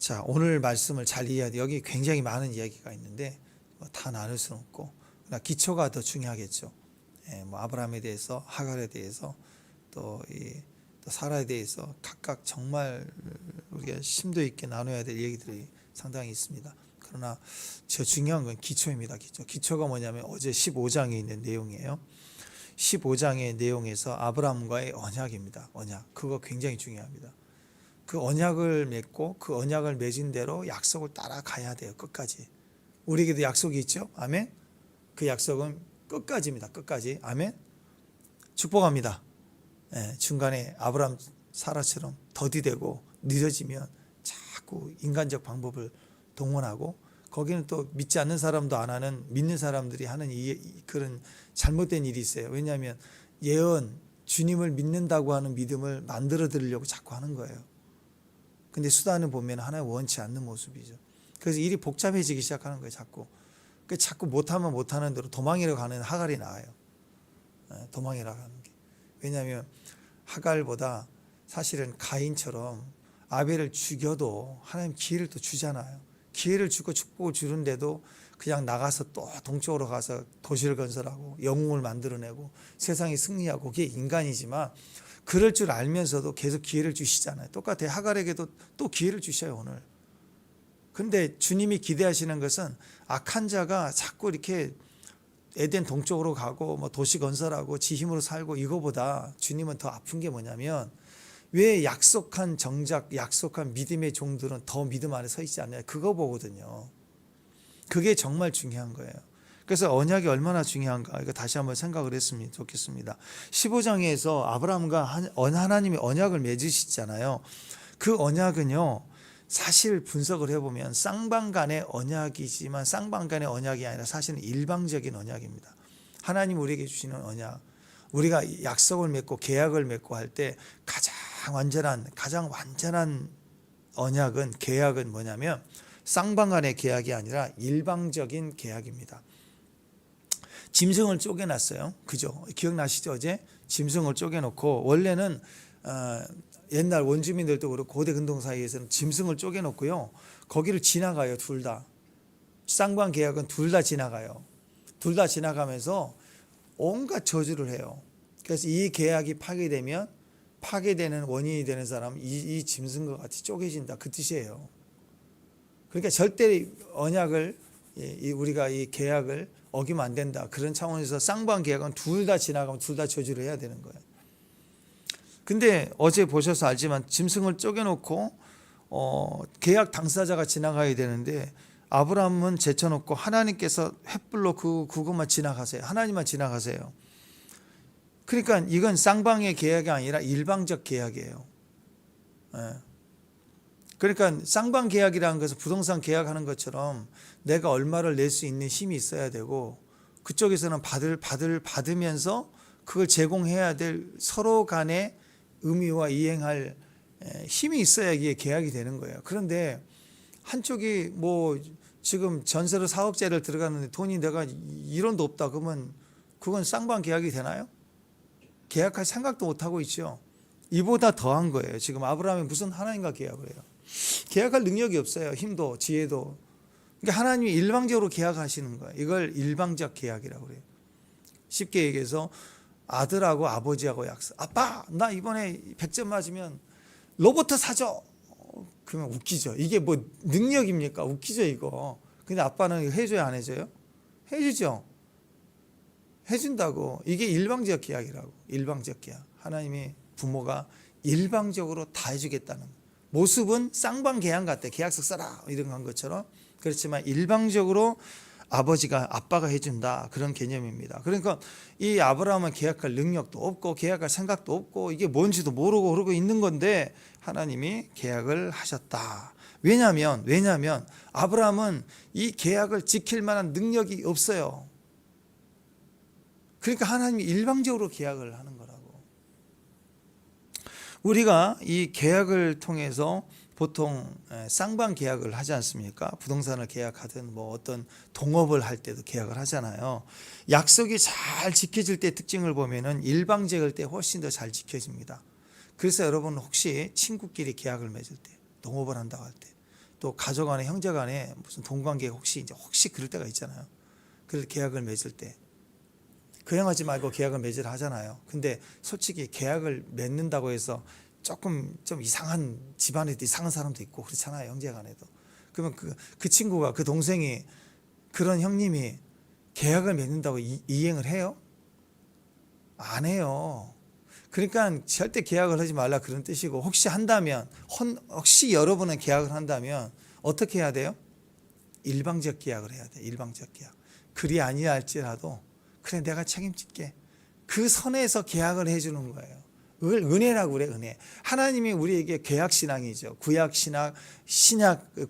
자, 오늘 말씀을 잘 이해해야 돼. 여기 굉장히 많은 이야기가 있는데 다 나눌 수는 없고, 그러나 기초가 더 중요하겠죠. 뭐 아브라함에 대해서, 하갈에 대해서, 또 사라에 대해서 각각 정말 우리가 심도 있게 나눠야 될 얘기들이 상당히 있습니다. 그러나 제일 중요한 건 기초입니다. 기초가 뭐냐면 어제 15장에 있는 내용이에요. 15장의 내용에서 아브라함과의 언약입니다. 언약. 그거 굉장히 중요합니다. 그 언약을 맺고 그 언약을 맺은 대로 약속을 따라가야 돼요. 끝까지. 우리에게도 약속이 있죠. 아멘. 그 약속은 끝까지입니다. 끝까지. 아멘. 축복합니다. 중간에 아브라함 사라처럼 더디되고 늦어지면 자꾸 인간적 방법을 동원하고, 거기는 또 믿지 않는 사람도 안 하는, 믿는 사람들이 하는 그런 잘못된 일이 있어요. 왜냐하면 예언, 주님을 믿는다고 하는 믿음을 만들어 드리려고 자꾸 하는 거예요. 근데 수단을 보면 하나님 원치 않는 모습이죠. 그래서 일이 복잡해지기 시작하는 거예요. 자꾸 못하면 못하는 대로 도망이라고 가는 하갈이 나와요. 도망이라고 하는 게. 왜냐하면 하갈보다 사실은 가인처럼 아벨을 죽여도 하나님 기회를 또 주잖아요. 기회를 주고 축복을 주는데도 그냥 나가서 또 동쪽으로 가서 도시를 건설하고 영웅을 만들어내고 세상이 승리하고, 그게 인간이지만 그럴 줄 알면서도 계속 기회를 주시잖아요. 똑같아요. 하갈에게도 또 기회를 주셔요, 오늘. 근데 주님이 기대하시는 것은 악한 자가 자꾸 이렇게 에덴 동쪽으로 가고 뭐 도시 건설하고 지 힘으로 살고, 이거보다 주님은 더 아픈 게 뭐냐면, 왜 약속한 정작 약속한 믿음의 종들은 더 믿음 안에 서 있지 않냐, 그거 보거든요. 그게 정말 중요한 거예요. 그래서 언약이 얼마나 중요한가, 이거 다시 한번 생각을 했으면 좋겠습니다. 15장에서 아브라함과 하나님이 언약을 맺으시잖아요. 그 언약은요, 사실 분석을 해보면 쌍방간의 언약이지만 쌍방간의 언약이 아니라 사실은 일방적인 언약입니다. 하나님 우리에게 주시는 언약, 우리가 약속을 맺고 계약을 맺고 할 때 가장 완전한 언약은, 계약은 뭐냐면 쌍방간의 계약이 아니라 일방적인 계약입니다. 짐승을 쪼개놨어요. 그죠? 기억나시죠? 어제 짐승을 쪼개놓고, 원래는 옛날 원주민들도 그렇고 고대 근동 사이에서는 짐승을 쪼개놓고요, 거기를 지나가요. 둘 다. 쌍방 계약은 둘 다 지나가요. 둘 다 지나가면서 온갖 저주를 해요. 그래서 이 계약이 파괴되면 파괴되는 원인이 되는 사람은 이 짐승과 같이 쪼개진다, 그 뜻이에요. 그러니까 절대 언약을, 우리가 이 계약을 어기면 안 된다, 그런 차원에서 쌍방 계약은 둘 다 지나가면 둘 다 저주를 해야 되는 거예요. 근데 어제 보셔서 알지만 짐승을 쪼개놓고 계약 당사자가 지나가야 되는데, 아브라함은 제쳐놓고 하나님께서 횃불로 그것만 지나가세요. 하나님만 지나가세요. 그러니까 이건 쌍방의 계약이 아니라 일방적 계약이에요. 그러니까 쌍방 계약이라는 것은 부동산 계약하는 것처럼 내가 얼마를 낼 수 있는 힘이 있어야 되고, 그쪽에서는 받으면서 그걸 제공해야 될 서로 간의 의미와 이행할 힘이 있어야 이게 계약이 되는 거예요. 그런데 한쪽이 뭐 지금 전세로 4억짜리를 들어갔는데 돈이 내가 1원도 없다, 그러면 그건 쌍방 계약이 되나요? 계약할 생각도 못하고 있죠. 이보다 더한 거예요. 지금 아브라함이 무슨 하나님과 계약을 해요? 계약할 능력이 없어요. 힘도 지혜도. 그러니까 하나님이 일방적으로 계약하시는 거예요. 이걸 일방적 계약이라고 그래요. 쉽게 얘기해서 아들하고 아버지하고 약속. 아빠, 나 이번에 100점 맞으면 로봇 사줘. 그러면 웃기죠. 이게 뭐 능력입니까? 웃기죠 이거. 근데 아빠는 해줘야 안 해줘요? 해주죠. 해준다고. 이게 일방적 계약이라고. 일방적 계약. 하나님이, 부모가 일방적으로 다 해주겠다는 모습은 쌍방 계약 같아. 계약서 써라 이런 건 것처럼. 그렇지만 일방적으로 아빠가 해준다, 그런 개념입니다. 그러니까 이 아브라함은 계약할 능력도 없고 계약할 생각도 없고 이게 뭔지도 모르고 그러고 있는 건데, 하나님이 계약을 하셨다. 왜냐하면 아브라함은 이 계약을 지킬 만한 능력이 없어요. 그러니까 하나님이 일방적으로 계약을 하는 거라고. 우리가 이 계약을 통해서 보통 쌍방 계약을 하지 않습니까? 부동산을 계약하든 뭐 어떤 동업을 할 때도 계약을 하잖아요. 약속이 잘 지켜질 때 특징을 보면은 일방적일 때 훨씬 더 잘 지켜집니다. 그래서 여러분 혹시 친구끼리 계약을 맺을 때, 동업을 한다고 할 때, 또 가족 간에 형제 간에 무슨 동관계 혹시 그럴 때가 있잖아요. 그래서 계약을 맺을 때 그냥하지 말고 계약을 맺으라 하잖아요. 근데 솔직히 계약을 맺는다고 해서 조금 좀 이상한 집안에도 이상한 사람도 있고 그렇잖아요. 형제 간에도. 그러면 그 친구가 그 동생이 그런 형님이 계약을 맺는다고 이행을 해요? 안 해요. 그러니까 절대 계약을 하지 말라 그런 뜻이고, 혹시 한다면, 혹시 여러분은 계약을 한다면 어떻게 해야 돼요? 일방적 계약을 해야 돼요. 일방적 계약. 그리 아니할지라도 그래 내가 책임질게. 그 선에서 계약을 해주는 거예요. 그걸 은혜라고 그래, 은혜. 하나님이 우리에게 계약신앙이죠.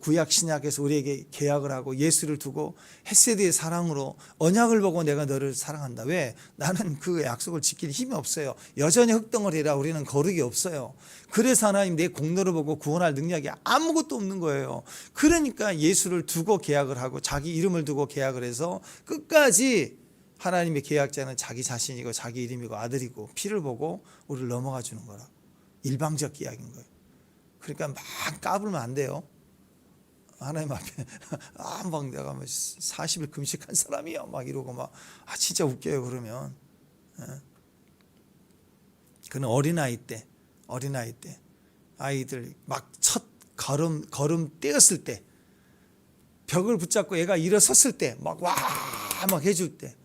구약신약에서 우리에게 계약을 하고 예수를 두고 헷세드의 사랑으로 언약을 보고 내가 너를 사랑한다. 왜? 나는 그 약속을 지킬 힘이 없어요. 여전히 흙덩어리라 우리는 거룩이 없어요. 그래서 하나님 내 공로를 보고 구원할 능력이 아무것도 없는 거예요. 그러니까 예수를 두고 계약을 하고 자기 이름을 두고 계약을 해서 끝까지 하나님의 계약자는 자기 자신이고 자기 이름이고 아들이고 피를 보고 우리를 넘어가 주는 거라고. 일방적 계약인 거예요. 그러니까 막 까불면 안 돼요. 하나님 앞에 막 내가 40일 금식한 사람이야 막 이러고 막 진짜 웃겨요. 그러면 그는 어린아이 때 아이들 막 첫 걸음 떼었을 때 벽을 붙잡고 얘가 일어섰을 때 막 해줄 때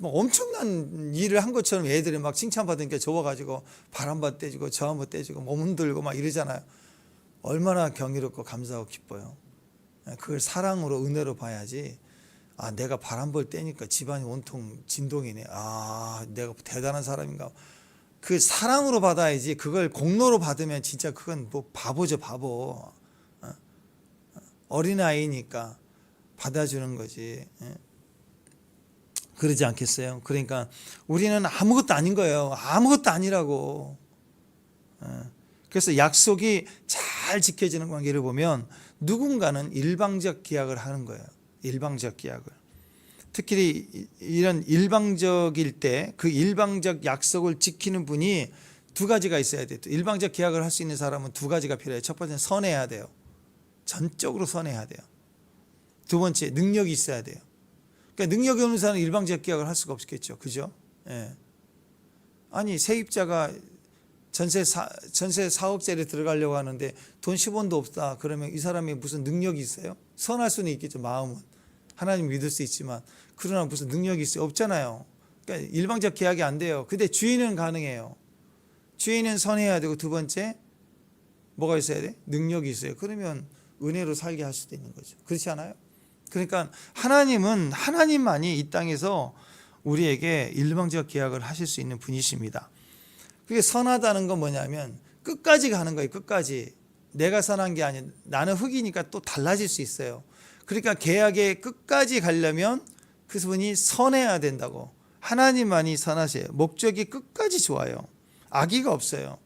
엄청난 일을 한 것처럼 애들이 막 칭찬받으니까 좋아가지고 발 한번 떼주고 저 한번 떼주고 몸 흔들고 막 이러잖아요. 얼마나 경이롭고 감사하고 기뻐요. 그걸 사랑으로 은혜로 봐야지. 내가 발 한 번 떼니까 집안이 온통 진동이네. 내가 대단한 사람인가. 그 사랑으로 받아야지. 그걸 공로로 받으면 진짜 그건 뭐 바보죠, 바보. 어린아이니까 받아주는 거지. 그러지 않겠어요? 그러니까 우리는 아무것도 아닌 거예요. 아무것도 아니라고. 그래서 약속이 잘 지켜지는 관계를 보면 누군가는 일방적 계약을 하는 거예요. 일방적 계약을. 특히 이런 일방적일 때 그 일방적 약속을 지키는 분이 두 가지가 있어야 돼요. 일방적 계약을 할 수 있는 사람은 두 가지가 필요해요. 첫 번째는 선해야 돼요. 전적으로 선해야 돼요. 두 번째, 능력이 있어야 돼요. 그러니까 능력이 없는 사람은 일방적 계약을 할 수가 없겠죠. 그죠? 예. 아니, 세입자가 전세 4억짜리 들어가려고 하는데 돈 10원도 없다. 그러면 이 사람이 무슨 능력이 있어요? 선할 수는 있겠죠. 마음은. 하나님 믿을 수 있지만. 그러나 무슨 능력이 있어요? 없잖아요. 그러니까 일방적 계약이 안 돼요. 근데 주인은 가능해요. 주인은 선해야 되고, 두 번째 뭐가 있어야 돼? 능력이 있어요. 그러면 은혜로 살게 할 수도 있는 거죠. 그렇지 않아요? 그러니까 하나님만이 이 땅에서 우리에게 일방적 계약을 하실 수 있는 분이십니다. 그게 선하다는 건 뭐냐면 끝까지 가는 거예요. 끝까지. 내가 선한 게 아니라 나는 흙이니까 또 달라질 수 있어요. 그러니까 계약의 끝까지 가려면 그분이 선해야 된다고. 하나님만이 선하세요. 목적이 끝까지 좋아요. 악의가 없어요.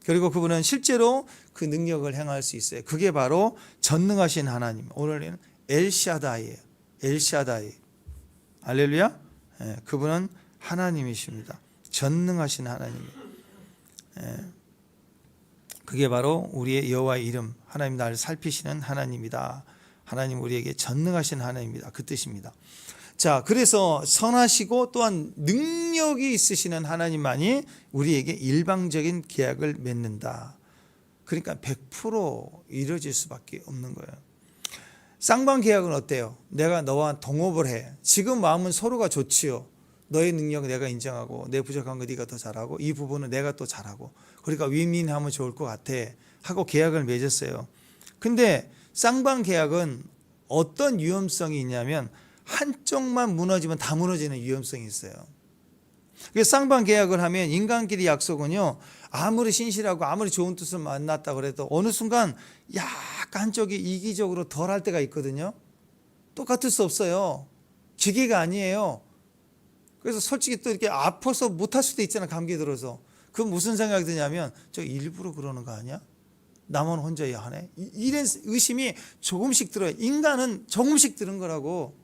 그리고 그분은 실제로 그 능력을 행할 수 있어요. 그게 바로 전능하신 하나님. 오늘은 엘샤다이예요. 엘샤다이. 할렐루야. 그분은 하나님이십니다. 전능하신 하나님. 그게 바로 우리의 여호와의 이름, 하나님 나를 살피시는 하나님이다. 하나님 우리에게 전능하신 하나님입니다. 그 뜻입니다. 자, 그래서 선하시고 또한 능력이 있으시는 하나님만이 우리에게 일방적인 계약을 맺는다. 그러니까 100% 이루어질 수밖에 없는 거예요. 쌍방 계약은 어때요? 내가 너와 동업을 해. 지금 마음은 서로가 좋지요. 너의 능력 내가 인정하고 내 부족한 거 네가 더 잘하고 이 부분은 내가 또 잘하고 그러니까 윈윈하면 좋을 것 같아 하고 계약을 맺었어요. 근데 쌍방 계약은 어떤 위험성이 있냐면 한쪽만 무너지면 다 무너지는 위험성이 있어요. 그래서 쌍방 계약을 하면 인간끼리 약속은요, 아무리 신실하고 아무리 좋은 뜻을 만났다 그래도 어느 순간 약간 한쪽이 이기적으로 덜 할 때가 있거든요. 똑같을 수 없어요. 기계가 아니에요. 그래서 솔직히 또 이렇게 아파서 못할 수도 있잖아. 감기 들어서. 그건 무슨 생각이 드냐면 저 일부러 그러는 거 아니야? 나만 혼자 하네? 이런 의심이 조금씩 들어요. 인간은 조금씩 드는 거라고.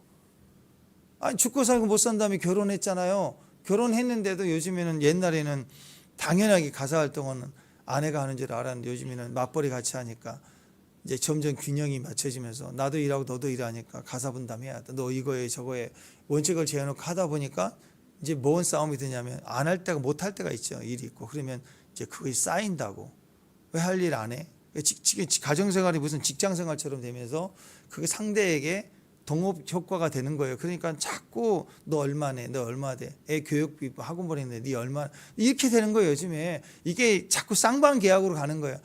아니, 죽고 살고 못 산 다음에 결혼했잖아요. 결혼했는데도 요즘에는, 옛날에는 당연하게 가사 활동은 아내가 하는 줄 알았는데 요즘에는 맞벌이 같이 하니까 이제 점점 균형이 맞춰지면서 나도 일하고 너도 일하니까 가사 분담해야 돼. 너 이거에 저거에 원칙을 재어놓고 하다 보니까 이제 뭔 싸움이 되냐면 안 할 때가 못 할 때가 있죠. 일이 있고 그러면 이제 그게 쌓인다고. 왜 할 일 안 해? 가정생활이 무슨 직장생활처럼 되면서 그게 상대에게 동업 효과가 되는 거예요. 그러니까 자꾸 너 얼마 내, 너 얼마 돼, 애 교육비 학원 보내는데 네 얼마, 이렇게 되는 거예요. 요즘에 이게 자꾸 쌍방 계약으로 가는 거예요.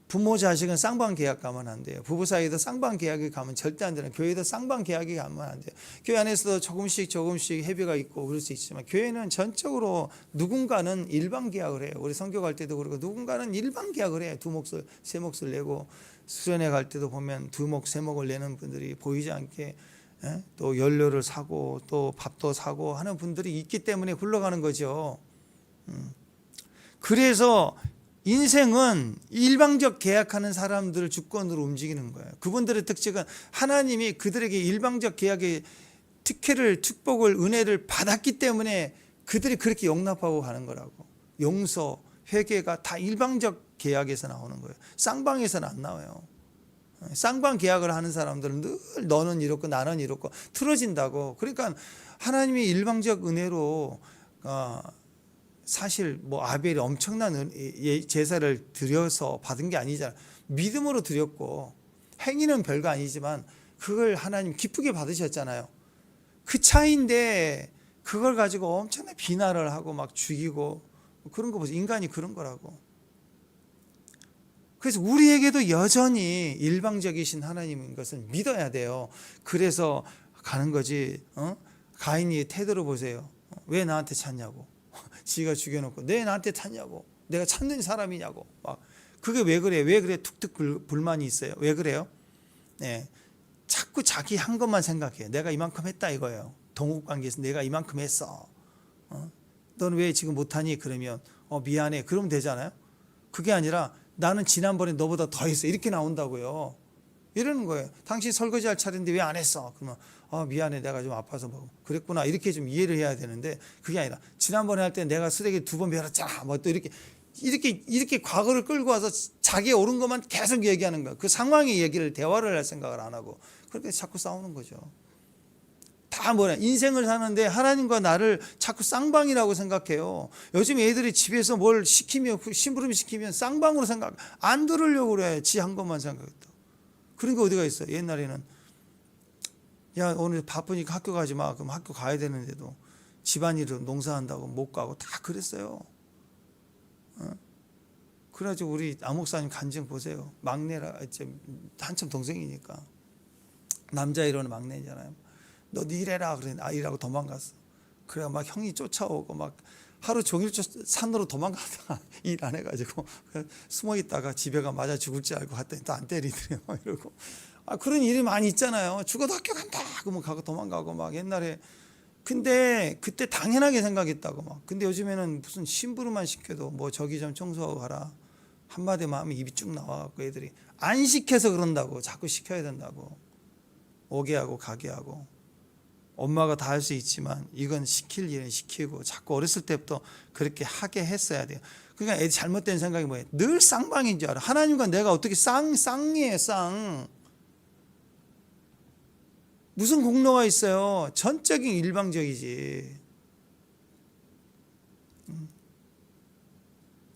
부모 자식은 쌍방 계약 가면 안 돼요. 부부 사이도 쌍방 계약이 가면 절대 안 되는. 교회도 쌍방 계약이 가면 안 돼요. 교회 안에서도 조금씩 협의가 있고 그럴 수 있지만 교회는 전적으로 누군가는 일방 계약을 해요. 우리 선교 갈 때도 그러고 누군가는 일방 계약을 해요. 두 몫을 세 몫을 내고 수련회 갈 때도 보면 두 몫 세 몫을 내는 분들이 보이지 않게 또 연료를 사고 또 밥도 사고 하는 분들이 있기 때문에 굴러가는 거죠. 그래서 인생은 일방적 계약하는 사람들을 주권으로 움직이는 거예요. 그분들의 특징은 하나님이 그들에게 일방적 계약의 특혜를, 축복을, 은혜를 받았기 때문에 그들이 그렇게 용납하고 가는 거라고. 용서, 회개가 다 일방적 계약에서 나오는 거예요. 쌍방에서는 안 나와요. 쌍방 계약을 하는 사람들은 늘 너는 이렇고 나는 이렇고 틀어진다고. 그러니까 하나님이 일방적 은혜로 사실 뭐 아벨이 엄청난 제사를 드려서 받은 게 아니잖아요. 믿음으로 드렸고 행위는 별거 아니지만 그걸 하나님 기쁘게 받으셨잖아요. 그 차이인데 그걸 가지고 엄청난 비난을 하고 막 죽이고 그런 거 보세요. 인간이 그런 거라고. 그래서 우리에게도 여전히 일방적이신 하나님인 것을 믿어야 돼요. 그래서 가는 거지. 가인의 태도를 보세요. 왜 나한테 찾냐고. 지가 죽여놓고 왜 나한테 찾냐고. 내가 찾는 사람이냐고. 막 그게 왜 그래? 왜 그래? 툭툭 불만이 있어요. 왜 그래요? 네, 자꾸 자기 한 것만 생각해요. 내가 이만큼 했다 이거예요. 동업관계에서 내가 이만큼 했어. 너는 왜 지금 못하니? 그러면 미안해. 그러면 되잖아요. 그게 아니라 나는 지난번에 너보다 더 했어. 이렇게 나온다고요. 이러는 거예요. 당신 설거지 할 차례인데 왜 안 했어? 그러면 미안해. 내가 좀 아파서 뭐 그랬구나. 이렇게 좀 이해를 해야 되는데 그게 아니라 지난번에 할 때 내가 쓰레기 2번 베렸잖아. 뭐 또 이렇게 과거를 끌고 와서 자기 옳은 것만 계속 얘기하는 거야. 그 상황의 얘기를 대화를 할 생각을 안 하고 그렇게 자꾸 싸우는 거죠. 다 뭐냐 인생을 사는데 하나님과 나를 자꾸 쌍방이라고 생각해요. 요즘 애들이 집에서 뭘 시키면 심부름 시키면 쌍방으로 생각 안 들으려고 그래. 지 한 것만 생각했다. 그런 게 어디가 있어. 옛날에는 야 오늘 바쁘니까 학교 가지 마. 그럼 학교 가야 되는데도 집안일을 농사한다고 못 가고 다 그랬어요. 그래가지고 우리 아목사님 간증 보세요. 막내라 한참 동생이니까 남자 이러는 막내잖아요. 너 일해라 그래. 일하고 도망갔어. 그래 막 형이 쫓아오고 막 하루 종일 산으로 도망가다가 일 안 해가지고 숨어 있다가 집에 가 맞아 죽을 줄 알고 갔더니 또 안 때리더래요. 이러고 그런 일이 많이 있잖아요. 죽어도 학교 간다 그러면 가고 도망가고 막 옛날에. 근데 그때 당연하게 생각했다고 막. 근데 요즘에는 무슨 심부름만 시켜도 뭐 저기 좀 청소하고 가라 한마디만 하면 입이 쭉 나와갖고 애들이 안 시켜서 그런다고. 자꾸 시켜야 된다고. 오게 하고 가게 하고. 엄마가 다 할 수 있지만 이건 시킬 일은 시키고 자꾸 어렸을 때부터 그렇게 하게 했어야 돼요. 그러니까 애들 잘못된 생각이 뭐예요? 늘 쌍방인 줄 알아. 하나님과 내가 어떻게 쌍이에요 쌍. 무슨 공로가 있어요? 전적인 일방적이지.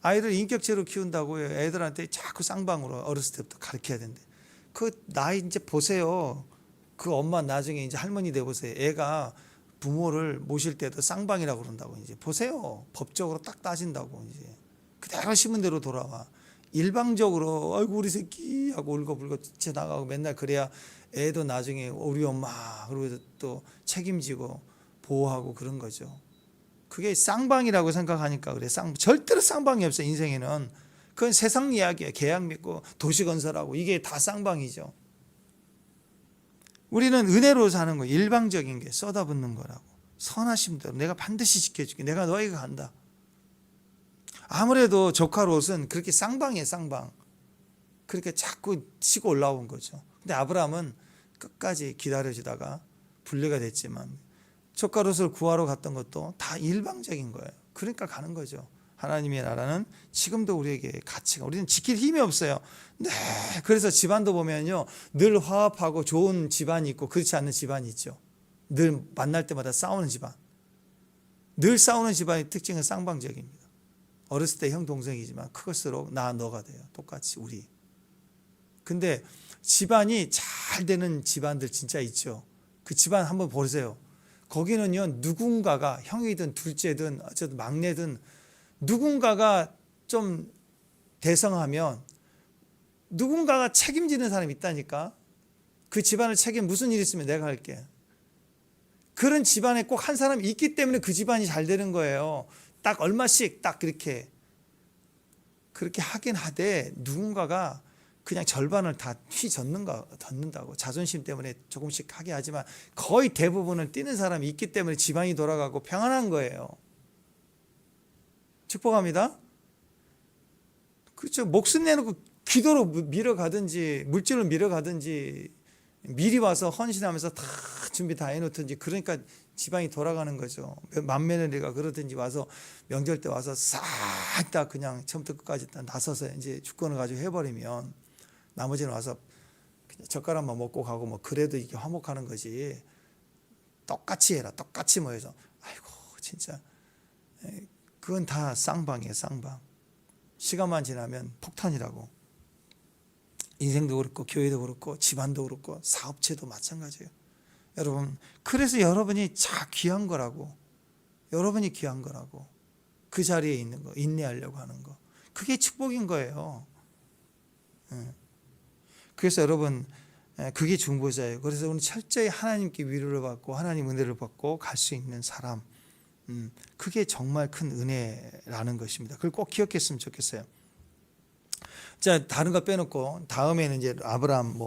아이들 인격체로 키운다고요. 애들한테 자꾸 쌍방으로 어렸을 때부터 가르쳐야 된대. 그 나이 이제 보세요. 그 엄마 나중에 이제 할머니 돼 보세요. 애가 부모를 모실 때도 쌍방이라고 그런다고 이제 보세요. 법적으로 딱 따진다고 이제 그대로 심은 대로 돌아와. 일방적으로 아이고 우리 새끼 하고 울고불고 지나가고 맨날 그래야 애도 나중에 우리 엄마 그리고 또 책임지고 보호하고 그런 거죠. 그게 쌍방이라고 생각하니까 그래. 절대로 쌍방이 없어요. 인생에는. 그건 세상 이야기예요. 계약 맺고 도시 건설하고 이게 다 쌍방이죠. 우리는 은혜로 사는 거 일방적인 게 쏟아붓는 거라고. 선하신 대로 내가 반드시 지켜줄게. 내가 너희가 간다. 아무래도 조카 롯은 그렇게 쌍방이에요. 쌍방. 그렇게 자꾸 치고 올라온 거죠. 근데 아브라함은 끝까지 기다려주다가 분리가 됐지만 조카 롯을 구하러 갔던 것도 다 일방적인 거예요. 그러니까 가는 거죠. 하나님의 나라는 지금도 우리에게 가치가, 우리는 지킬 힘이 없어요. 네, 그래서 집안도 보면요, 늘 화합하고 좋은 집안이 있고 그렇지 않는 집안이 있죠. 늘 만날 때마다 싸우는 집안. 늘 싸우는 집안의 특징은 쌍방적입니다. 어렸을 때 형 동생이지만 크갈수록 나 너가 돼요. 똑같이 우리. 근데 집안이 잘 되는 집안들 진짜 있죠. 그 집안 한번 보세요. 거기는요, 누군가가, 형이든 둘째든 어쨌든 막내든 누군가가 좀 대성하면 누군가가 책임지는 사람이 있다니까. 그 집안을 무슨 일 있으면 내가 할게. 그런 집안에 꼭 한 사람이 있기 때문에 그 집안이 잘 되는 거예요. 딱 얼마씩 딱 그렇게 하긴 하되 누군가가 그냥 절반을 다 휘젓는다고. 자존심 때문에 조금씩 하게 하지만 거의 대부분을 뛰는 사람이 있기 때문에 집안이 돌아가고 평안한 거예요. 축복합니다. 그렇죠. 목숨 내놓고 기도로 밀어가든지 물질로 밀어가든지 미리 와서 헌신하면서 다 준비 다 해놓든지, 그러니까 집안이 돌아가는 거죠. 맏며느리가 그러든지 와서 명절 때 와서 싹 다 그냥 처음부터 끝까지 다 나서서 이제 주권을 가지고 해버리면 나머지는 와서 그냥 젓가락만 먹고 가고 뭐 그래도 이게 화목하는 거지. 똑같이 해라. 똑같이 모여서. 아이고 진짜 그건 다 쌍방이에요. 쌍방. 시간만 지나면 폭탄이라고. 인생도 그렇고 교회도 그렇고 집안도 그렇고 사업체도 마찬가지예요. 여러분, 그래서 여러분이 귀한 거라고. 여러분이 귀한 거라고. 그 자리에 있는 거, 인내하려고 하는 거. 그게 축복인 거예요. 그래서 여러분, 그게 중보자예요. 그래서 우리 철저히 하나님께 위로를 받고 하나님 은혜를 받고 갈 수 있는 사람, 그게 정말 큰 은혜라는 것입니다. 그걸 꼭 기억했으면 좋겠어요. 자, 다른 거 빼놓고 다음에는 이제 아브라함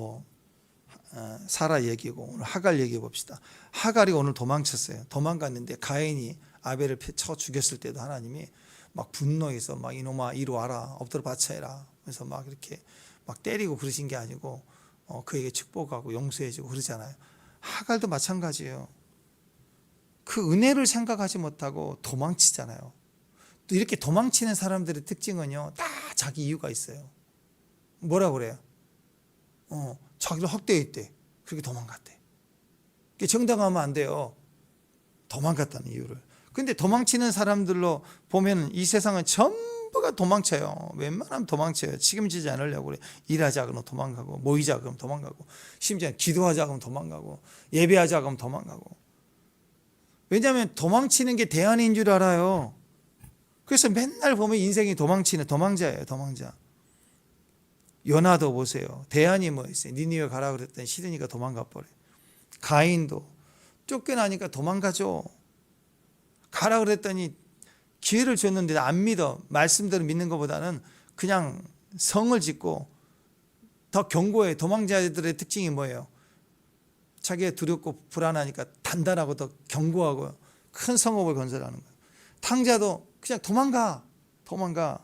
사라 얘기고 오늘 하갈 얘기해 봅시다. 하갈이 오늘 도망쳤어요. 도망갔는데 가인이 아벨을 쳐 죽였을 때도 하나님이 막 분노해서 막 이놈아 이리 와라, 엎드려 바쳐해라, 그래서 막 이렇게 막 때리고 그러신 게 아니고 그에게 축복하고 용서해주고 그러잖아요. 하갈도 마찬가지예요. 그 은혜를 생각하지 못하고 도망치잖아요. 또 이렇게 도망치는 사람들의 특징은요, 다 자기 이유가 있어요. 뭐라 그래요? 자기를 학대했대. 그렇게 도망갔대. 정당하면 안 돼요. 도망갔다는 이유를. 근데 도망치는 사람들로 보면 이 세상은 전부가 도망쳐요. 웬만하면 도망쳐요. 책임지지 않으려고 그래. 일하자 그러면 도망가고, 모이자 그러면 도망가고, 심지어 기도하자 그러면 도망가고, 예배하자 그러면 도망가고. 왜냐하면 도망치는 게 대안인 줄 알아요. 그래서 맨날 보면 인생이 도망치는 도망자예요. 도망자. 요나도 보세요. 대안이 뭐 있어요? 니느웨 가라 그랬더니 싫으니까 도망가 버려요. 가인도 쫓겨나니까 도망가죠. 가라 그랬더니 기회를 줬는데 안 믿어. 말씀대로 믿는 것보다는 그냥 성을 짓고 더 견고해. 도망자들의 특징이 뭐예요? 자기가 두렵고 불안하니까 단단하고 더 견고하고 큰 성읍을 건설하는 거예요. 탕자도 그냥 도망가.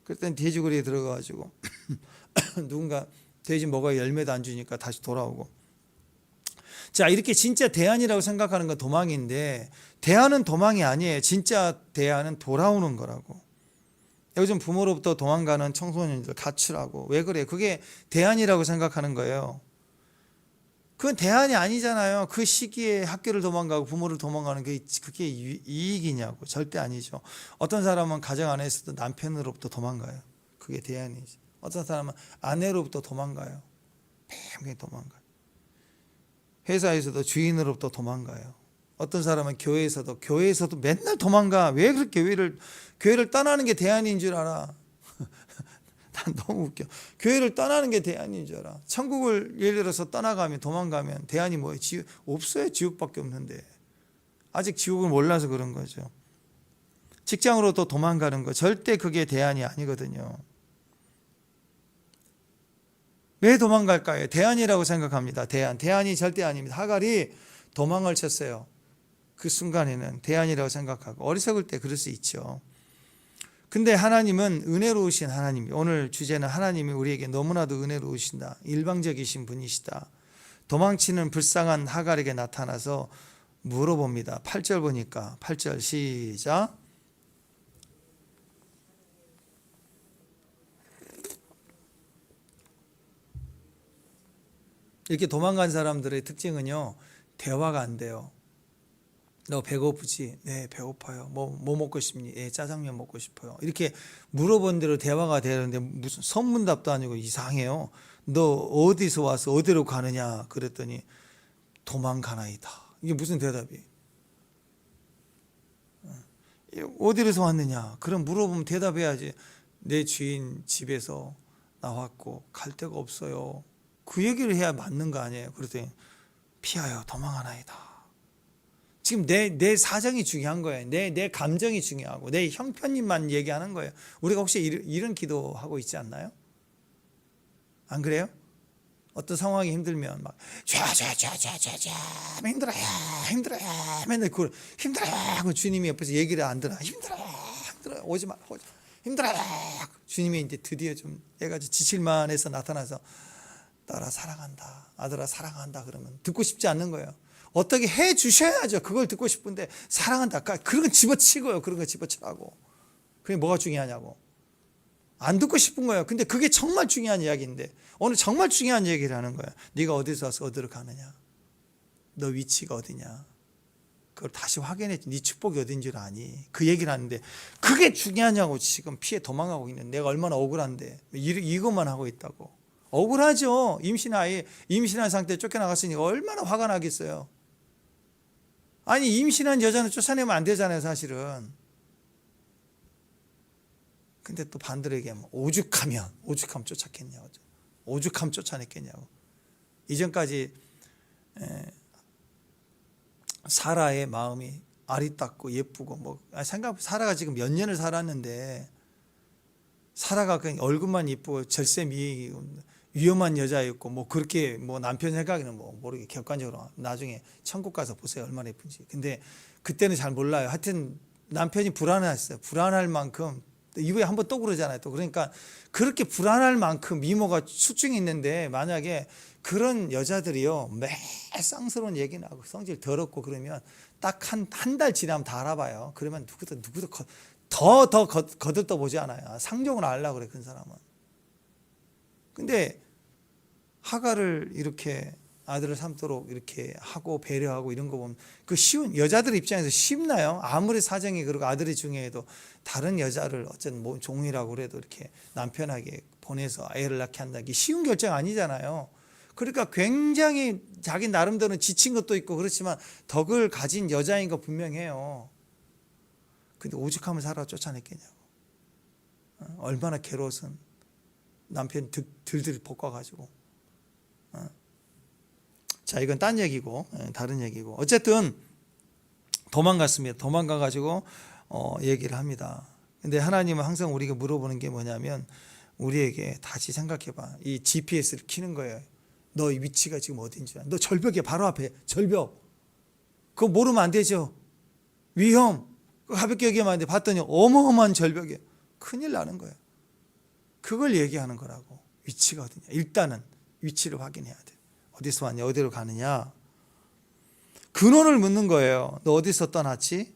그랬더니 돼지고리에 들어가가지고 누군가 돼지 먹어야 열매도 안 주니까 다시 돌아오고. 자, 이렇게 진짜 대안이라고 생각하는 건 도망인데, 대안은 도망이 아니에요. 진짜 대안은 돌아오는 거라고. 요즘 부모로부터 도망가는 청소년들 가출하고. 왜 그래? 그게 대안이라고 생각하는 거예요. 그건 대안이 아니잖아요. 그 시기에 학교를 도망가고 부모를 도망가는 게 그게 이익이냐고. 절대 아니죠. 어떤 사람은 가정 안에서도 남편으로부터 도망가요. 그게 대안이지. 어떤 사람은 아내로부터 도망가요. 뱀하게 도망가요. 회사에서도 주인으로부터 도망가요. 어떤 사람은 교회에서도 맨날 도망가. 왜 그렇게 교회를 떠나는 게 대안인 줄 알아? 난 너무 웃겨. 교회를 떠나는 게 대안인 줄 알아. 천국을 예를 들어서 떠나가면, 도망가면 대안이 뭐예요? 없어요. 지옥밖에 없는데. 아직 지옥을 몰라서 그런 거죠. 직장으로 또 도망가는 거, 절대 그게 대안이 아니거든요. 왜 도망갈까요? 대안이라고 생각합니다. 대안이 절대 아닙니다. 하갈이 도망을 쳤어요. 그 순간에는 대안이라고 생각하고. 어리석을 때 그럴 수 있죠. 근데 하나님은 은혜로우신 하나님. 오늘 주제는 하나님이 우리에게 너무나도 은혜로우신다. 일방적이신 분이시다. 도망치는 불쌍한 하갈에게 나타나서 물어봅니다. 8절 보니까. 8절 시작. 이렇게 도망간 사람들의 특징은요, 대화가 안 돼요. 너 배고프지? 네, 배고파요. 뭐 먹고 싶니? 예, 짜장면 먹고 싶어요. 이렇게 물어본 대로 대화가 되는데 무슨 선문답도 아니고 이상해요. 너 어디서 와서 어디로 가느냐? 그랬더니 도망가나이다. 이게 무슨 대답이에요? 어디서 왔느냐? 그럼 물어보면 대답해야지. 내 주인 집에서 나왔고 갈 데가 없어요. 그 얘기를 해야 맞는 거 아니에요? 그랬더니 피하여 도망하나이다. 지금 내 사정이 중요한 거예요. 내 감정이 중요하고 내 형편님만 얘기하는 거예요. 우리가 혹시 이런 기도하고 있지 않나요? 안 그래요? 어떤 상황이 힘들면 막 좌좌좌좌좌좌 힘들어요 맨날 그 힘들어요 하고 주님이 옆에서 얘기를 안 들어. 힘들어요 오지 마 힘들어요. 주님이 이제 드디어 좀 얘가 지칠만 해서 나타나서 딸아 사랑한다, 아들아 사랑한다 그러면 듣고 싶지 않는 거예요. 어떻게 해 주셔야죠. 그걸 듣고 싶은데 사랑한다. 그런 거 집어치고요. 그런 거 집어치라고. 그게 뭐가 중요하냐고. 안 듣고 싶은 거예요. 근데 그게 정말 중요한 이야기인데 오늘 정말 중요한 얘기를 하는 거예요. 네가 어디서 와서 어디로 가느냐. 너 위치가 어디냐. 그걸 다시 확인했지. 네 축복이 어딘 줄 아니. 그 얘기를 하는데 그게 중요하냐고. 지금 피해 도망가고 있는 내가 얼마나 억울한데 이것만 하고 있다고. 억울하죠. 임신한 상태에 쫓겨나갔으니까 얼마나 화가 나겠어요. 아니 임신한 여자는 쫓아내면 안 되잖아요 사실은. 근데 또 반대로 얘기하면 오죽하면 쫓았겠냐고. 오죽하면 쫓아냈겠냐고. 이전까지 사라의 마음이 아리따고 예쁘고 사라가 지금 몇 년을 살았는데 사라가 그냥 얼굴만 예쁘고 절세미 위험한 여자였고 그렇게 남편 생각에는 모르게 객관적으로 나중에 천국 가서 보세요 얼마나 예쁜지. 근데 그때는 잘 몰라요. 하여튼 남편이 불안했어요. 불안할 만큼 이후에 한번 또 그러잖아요. 또 그러니까 그렇게 불안할 만큼 미모가 출중이 있는데 만약에 그런 여자들이요 매 쌍스러운 얘기 나고 성질 더럽고 그러면 딱 한 달 지나면 다 알아봐요. 그러면 누구도 더 거들떠 보지 않아요. 상종을 하려고 그래 그 사람은. 근데 하갈을 이렇게 아들을 삼도록 이렇게 하고 배려하고 이런 거 보면 그 쉬운 여자들 입장에서 쉽나요? 아무리 사정이 그러고 아들이 중요해도 다른 여자를 어쨌든 종이라고 그래도 이렇게 남편에게 보내서 애를 낳게 한다는 게 쉬운 결정 아니잖아요. 그러니까 굉장히 자기 나름대로는 지친 것도 있고 그렇지만 덕을 가진 여자인 거 분명해요. 근데 오죽하면 사라 쫓아냈겠냐고. 얼마나 괴로웠으면 남편 들들 볶아가지고. 자, 이건 딴 얘기고 다른 얘기고 어쨌든 도망갔습니다. 도망가가지고 얘기를 합니다. 근데 하나님은 항상 우리가 물어보는 게 뭐냐면 우리에게 다시 생각해봐. 이 GPS를 켜는 거예요. 너 위치가 지금 어딘지. 너 절벽이야. 바로 앞에 절벽. 그거 모르면 안 되죠. 위험. 가볍게 얘기하면 안 돼. 봤더니 어마어마한 절벽이에요. 큰일 나는 거예요. 그걸 얘기하는 거라고. 위치가 어디냐. 일단은 위치를 확인해야 돼. 어디서 왔냐, 어디로 가느냐. 근원을 묻는 거예요. 너 어디서 떠났지?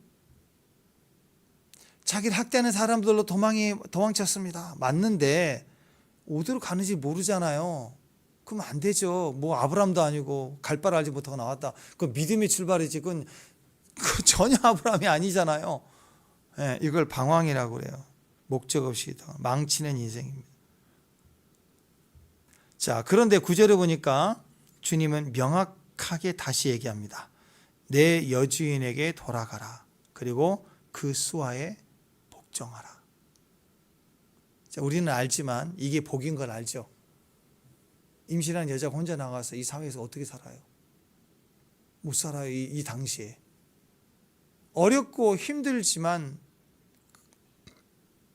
자기를 학대하는 사람들로 도망쳤습니다. 맞는데 어디로 가는지 모르잖아요. 그럼 안 되죠. 아브라함도 아니고 갈 바를 알지 못하고 나왔다. 그 믿음의 출발이지. 그건 전혀 아브라함이 아니잖아요. 네, 이걸 방황이라고 그래요. 목적 없이 망치는 인생입니다. 자, 그런데 9절에 보니까 주님은 명확하게 다시 얘기합니다. 내 여주인에게 돌아가라. 그리고 그 수하에 복종하라. 자, 우리는 알지만 이게 복인 걸 알죠. 임신한 여자가 혼자 나가서 이 사회에서 어떻게 살아요? 못 살아요. 이 당시에. 어렵고 힘들지만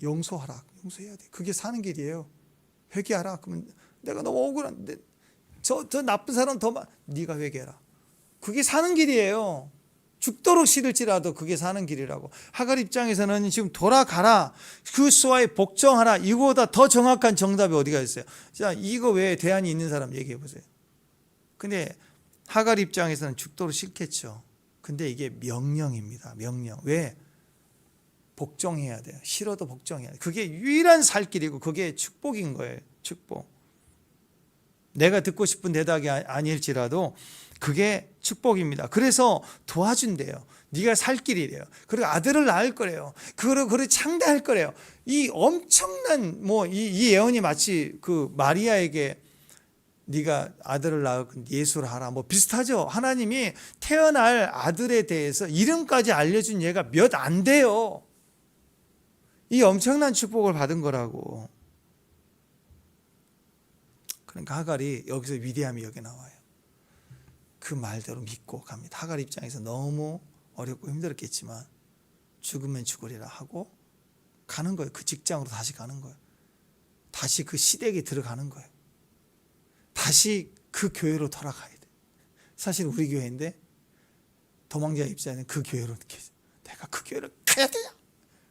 용서해야 돼. 그게 사는 길이에요. 회개하라. 그러면 내가 너무 억울한데 저 나쁜 사람 네가 회개해라. 그게 사는 길이에요. 죽도록 싫을지라도 그게 사는 길이라고. 하갈 입장에서는 지금 돌아가라. 그 수하에 복종하라. 이거보다 더 정확한 정답이 어디가 있어요? 자, 이거 외에 대안이 있는 사람 얘기해 보세요. 근데 하갈 입장에서는 죽도록 싫겠죠. 근데 이게 명령입니다. 명령. 왜? 복종해야 돼요. 싫어도 복종해야 돼요. 그게 유일한 살 길이고 그게 축복인 거예요. 축복. 내가 듣고 싶은 대답이 아닐지라도 그게 축복입니다. 그래서 도와준대요. 네가 살 길이래요. 그리고 아들을 낳을 거래요. 그리고 창대할 거래요. 이 엄청난 이 예언이 마치 그 마리아에게 네가 아들을 낳을 예수를 하라 비슷하죠. 하나님이 태어날 아들에 대해서 이름까지 알려준 예가 몇 안 돼요. 이 엄청난 축복을 받은 거라고. 그러니까 하갈이 여기서 위대함이 여기 나와요. 그 말대로 믿고 갑니다. 하갈 입장에서 너무 어렵고 힘들었겠지만 죽으면 죽으리라 하고 가는 거예요. 그 직장으로 다시 가는 거예요. 다시 그 시댁에 들어가는 거예요. 다시 그 교회로 돌아가야 돼. 사실 우리 교회인데 도망자 입장에는 그 교회로 느껴져. 내가 그 교회를 가야 되냐?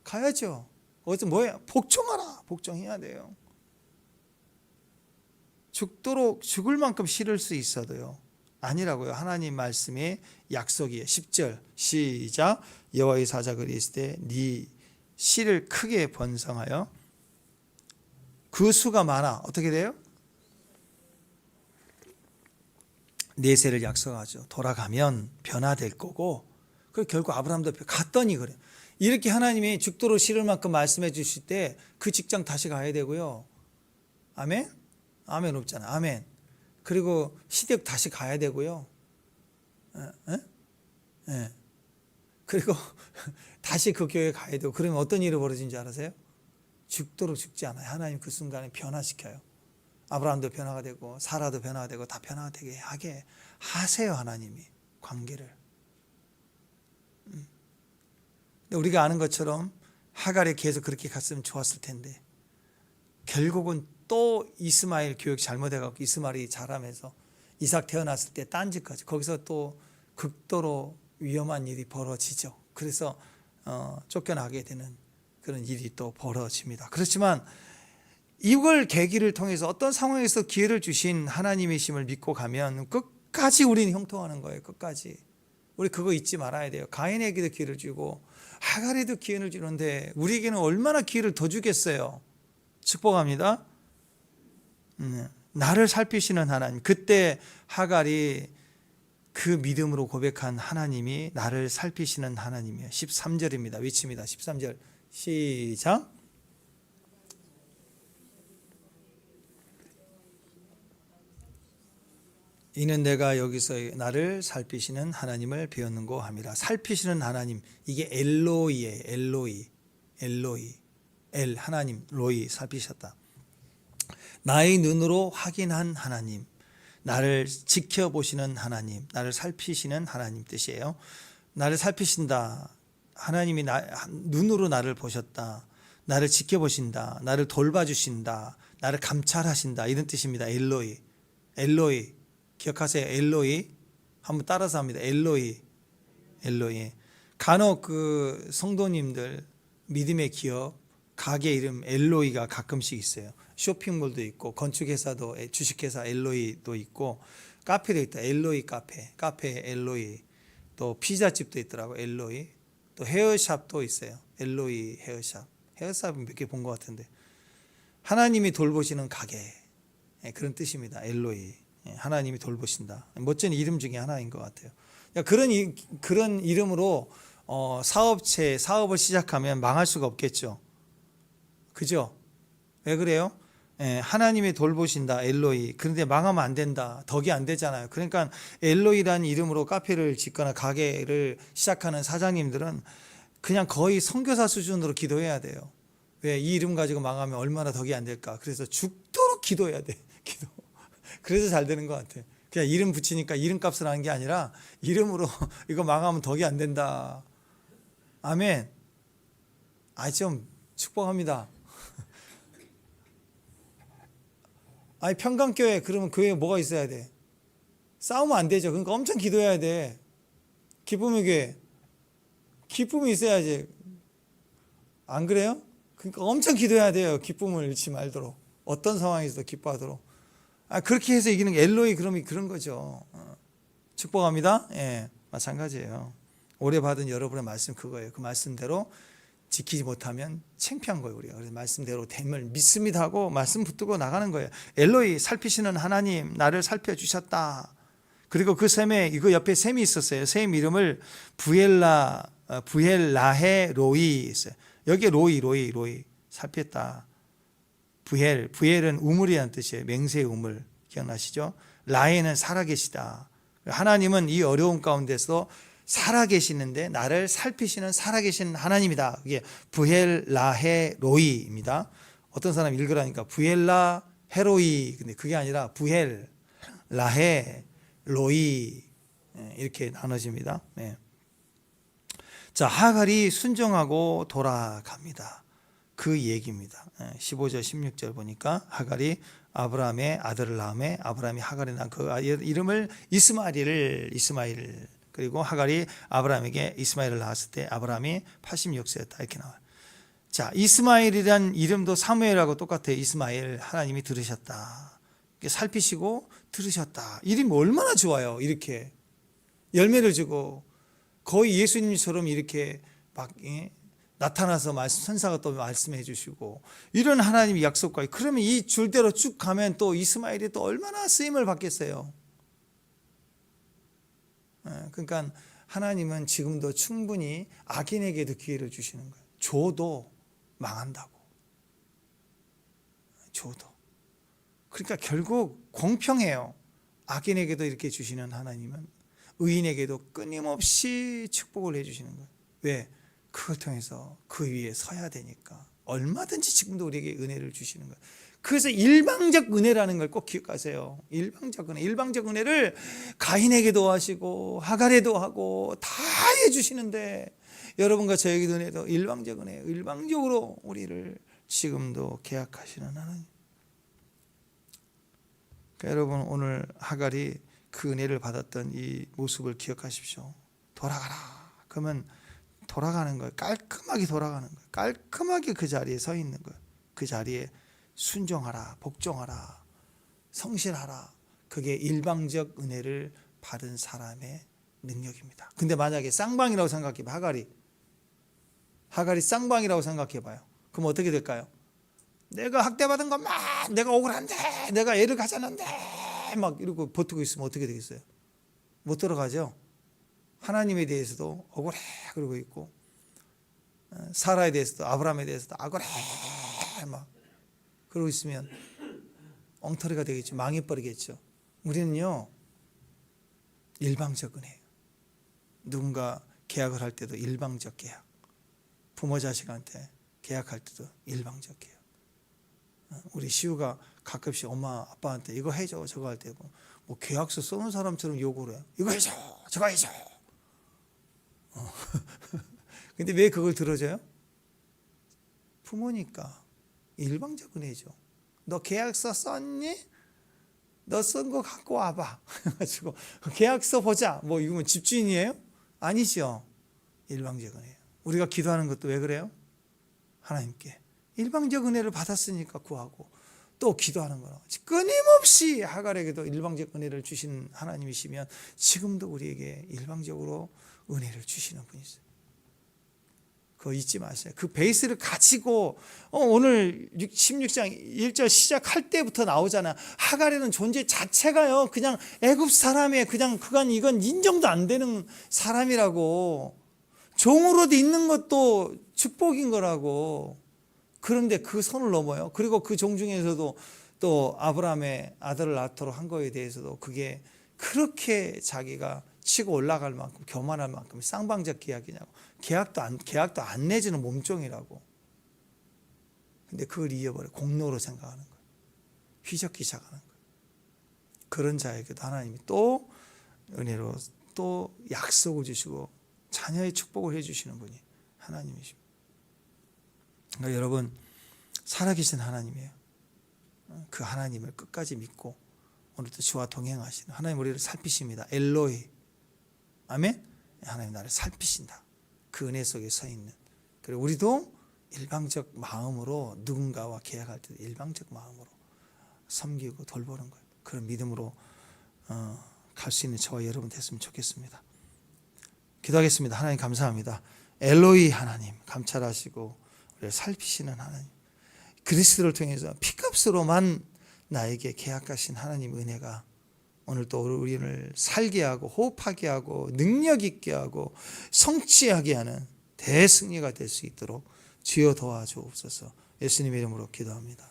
가야죠. 어디서 뭐예요? 복종하라. 복종해야 돼요. 죽도록 죽을 만큼 싫을 수 있어도요. 아니라고요. 하나님 말씀의 약속이에요. 10절 시작. 여호와의 사자가 이르시되 네 씨를 크게 번성하여 그 수가 많아. 어떻게 돼요? 내세를 약속하죠. 돌아가면 변화될 거고. 그리고 결국 아브라함도 갔더니 그래요. 이렇게 하나님이 죽도록 싫을 만큼 말씀해 주실 때 그 직장 다시 가야 되고요. 아멘? 아멘 없잖아. 아멘. 그리고 시댁 다시 가야 되고요. 그리고 다시 그 교회에 가야 되고. 그러면 어떤 일이 벌어진지 알아세요? 죽도록 죽지 않아요. 하나님 그 순간에 변화시켜요. 아브라함도 변화가 되고 사라도 변화가 되고 다 변화가 되게 하게 하세요. 하나님이 관계를. 우리가 아는 것처럼 하갈이 계속 그렇게 갔으면 좋았을 텐데 결국은 또 이스마엘 교육 잘못해갖고 이스마엘이 자라면서 이삭 태어났을 때 딴짓까지 거기서 또 극도로 위험한 일이 벌어지죠. 그래서 쫓겨나게 되는 그런 일이 또 벌어집니다. 그렇지만 이걸 계기를 통해서 어떤 상황에서 기회를 주신 하나님이심을 믿고 가면 끝까지 우리는 형통하는 거예요. 끝까지. 우리 그거 잊지 말아야 돼요. 가인에게도 기회를 주고 하갈에도 기회를 주는데 우리에게는 얼마나 기회를 더 주겠어요. 축복합니다. 나를 살피시는 하나님. 그때 하갈이 그 믿음으로 고백한 하나님이 나를 살피시는 하나님이에요. 13절입니다. 외칩니다. 13절 시작. 이는 내가 여기서 나를 살피시는 하나님을 배웠는고 함이라. 살피시는 하나님, 이게 엘로이예요. 엘로이 엘 하나님, 로이 살피셨다. 나의 눈으로 확인한 하나님, 나를 지켜보시는 하나님, 나를 살피시는 하나님 뜻이에요. 나를 살피신다. 하나님이 눈으로 나를 보셨다. 나를 지켜보신다. 나를 돌봐주신다. 나를 감찰하신다. 이런 뜻입니다. 엘로이 기억하세요. 엘로이 한번 따라서 합니다. 엘로이. 간혹 그 성도님들 믿음의 기업 가게 이름 엘로이가 가끔씩 있어요. 쇼핑몰도 있고 건축회사도 주식회사 엘로이도 있고 카페도 있다. 엘로이 카페 엘로이. 또 피자집도 있더라고. 엘로이. 또 헤어샵도 있어요. 엘로이 헤어샵은 몇 개 본 것 같은데 하나님이 돌보시는 가게 그런 뜻입니다. 엘로이. 하나님이 돌보신다. 멋진 이름 중에 하나인 것 같아요. 그런 이름으로 사업을 시작하면 망할 수가 없겠죠. 그죠? 왜 그래요? 하나님이 돌보신다. 엘로이. 그런데 망하면 안 된다. 덕이 안 되잖아요. 그러니까 엘로이라는 이름으로 카페를 짓거나 가게를 시작하는 사장님들은 그냥 거의 선교사 수준으로 기도해야 돼요. 왜? 이 이름 가지고 망하면 얼마나 덕이 안 될까. 그래서 죽도록 기도해야 돼. 기도. 그래서 잘 되는 것 같아요. 그냥 이름 붙이니까 이름값을 하는 게 아니라 이름으로 이거 망하면 덕이 안 된다. 아멘. 좀 축복합니다. 평강교회 그러면 교회에 뭐가 있어야 돼? 싸우면 안 되죠. 그러니까 엄청 기도해야 돼. 기쁨의 교회. 기쁨이 있어야지. 안 그래요? 그러니까 엄청 기도해야 돼요. 기쁨을 잃지 말도록. 어떤 상황에서도 기뻐하도록. 그렇게 해서 이기는 게 엘로이 그러면 그런 거죠. 축복합니다. 마찬가지예요. 오래 받은 여러분의 말씀 그거예요. 그 말씀대로 지키지 못하면 창피한 거예요, 우리가. 그래서 말씀대로 됨을 믿습니다 하고 말씀 붙들고 나가는 거예요. 엘로이, 살피시는 하나님, 나를 살펴주셨다. 그리고 그 샘에, 이거 옆에 샘이 있었어요. 샘 이름을 부엘라헤 로이 있어요. 여기에 로이 살폈다. 부엘은 우물이라는 뜻이에요. 맹세의 우물, 기억나시죠? 라헤는 살아계시다. 하나님은 이 어려운 가운데서 살아계시는데 나를 살피시는 살아계신 하나님이다. 그게 부엘라헤 로이입니다. 어떤 사람 읽으라니까 부엘라 헤로이, 근데 그게 아니라 부엘라헤 로이, 이렇게 나눠집니다. 네. 자, 하갈이 순종하고 돌아갑니다. 그 얘기입니다. 15절 16절 보니까 하갈이 아브라함의 아들을 낳음에 아브라함이 하갈이 낳은 그 이름을 이스마엘, 그리고 하갈이 아브라함에게 이스마엘을 낳았을 때 아브라함이 86세였다 이렇게 나와요. 자, 이스마엘이란 이름도 사무엘하고 똑같아요. 이스마엘, 하나님이 들으셨다. 살피시고 들으셨다. 이름이 얼마나 좋아요. 이렇게 열매를 주고 거의 예수님처럼 이렇게 막 나타나서 천사가 또 말씀해 주시고 이런 하나님의 약속과, 그러면 이 줄대로 쭉 가면 또 이스마엘이 또 얼마나 쓰임을 받겠어요. 그러니까 하나님은 지금도 충분히 악인에게도 기회를 주시는 거예요. 줘도 망한다고. 줘도. 그러니까 결국 공평해요. 악인에게도 이렇게 주시는 하나님은 의인에게도 끊임없이 축복을 해주시는 거예요. 왜? 그걸 통해서 그 위에 서야 되니까. 얼마든지 지금도 우리에게 은혜를 주시는 거예요. 그래서 일방적 은혜라는 걸 꼭 기억하세요. 일방적 은혜. 일방적 은혜를 가인에게도 하시고 하갈에도 하고 다 해주시는데 여러분과 저에게도 은혜도 일방적 은혜, 일방적으로 우리를 지금도 계약하시는 하나님. 그러니까 여러분, 오늘 하갈이 그 은혜를 받았던 이 모습을 기억하십시오. 돌아가라. 그러면 돌아가는 거예요. 깔끔하게 돌아가는 거예요. 깔끔하게 그 자리에 서 있는 거예요. 그 자리에 순종하라, 복종하라, 성실하라. 그게 일방적 은혜를 받은 사람의 능력입니다. 근데 만약에 쌍방이라고 생각해봐요. 하갈이 쌍방이라고 생각해봐요. 그럼 어떻게 될까요? 내가 학대받은 거 막 내가 억울한데, 내가 애를 가졌는데 막 이러고 버티고 있으면 어떻게 되겠어요? 못 들어가죠. 하나님에 대해서도 억울해 그러고 있고, 사라에 대해서도, 아브라함에 대해서도 억울해 막 그러고 있으면 엉터리가 되겠죠. 망해버리겠죠. 우리는요, 일방적 은혜예요. 누군가 계약을 할 때도 일방적 계약, 부모 자식한테 계약할 때도 일방적 계약. 우리 시우가 가끔씩 엄마 아빠한테 이거 해줘 저거 할 때 뭐 계약서 써놓은 사람처럼 요구를 해요. 이거 해줘 저거 해줘. 근데 왜 그걸 들어줘요? 부모니까. 일방적 은혜죠. 너 계약서 썼니? 너 쓴 거 갖고 와봐. 그래가지고 계약서 보자. 뭐 이거 집주인이에요? 아니죠. 일방적 은혜예요. 우리가 기도하는 것도 왜 그래요? 하나님께 일방적 은혜를 받았으니까 구하고 또 기도하는 거라. 끊임없이 하갈에게도 일방적 은혜를 주신 하나님이시면 지금도 우리에게 일방적으로 은혜를 주시는 분이세요. 그거 잊지 마세요. 그 베이스를 가지고 오늘 16장 1절 시작할 때부터 나오잖아. 하갈이라는 존재 자체가요, 그냥 애굽 사람의 그건 이건 인정도 안 되는 사람이라고. 종으로도 있는 것도 축복인 거라고. 그런데 그 선을 넘어요. 그리고 그 종 중에서도 또 아브라함의 아들을 낳도록 한 거에 대해서도 그게 그렇게 자기가 치고 올라갈 만큼 교만할 만큼 쌍방적 계약이냐고. 계약도 안 내주는 몸종이라고. 근데 그걸 잊어버려. 공로로 생각하는 거예요. 휘젓기 시작하는 거예요. 그런 자에게도 하나님이 또 은혜로 또 약속을 주시고 자녀의 축복을 해주시는 분이 하나님이십니다. 그러니까 여러분, 살아계신 하나님이에요. 그 하나님을 끝까지 믿고 오늘도 주와 동행하시는 하나님, 우리를 살피십니다. 엘로이. 아멘. 하나님 나를 살피신다. 그 은혜 속에 서 있는. 그리고 우리도 일방적 마음으로 누군가와 계약할 때 일방적 마음으로 섬기고 돌보는 거예요. 그런 믿음으로 갈 수 있는 저와 여러분 됐으면 좋겠습니다. 기도하겠습니다. 하나님 감사합니다. 엘로이 하나님 감찰하시고 우리를 살피시는 하나님, 그리스도를 통해서 피값으로만 나에게 계약하신 하나님 은혜가 오늘 또 우리를 살게 하고 호흡하게 하고 능력 있게 하고 성취하게 하는 대승리가 될 수 있도록 주여 도와주옵소서. 예수님의 이름으로 기도합니다.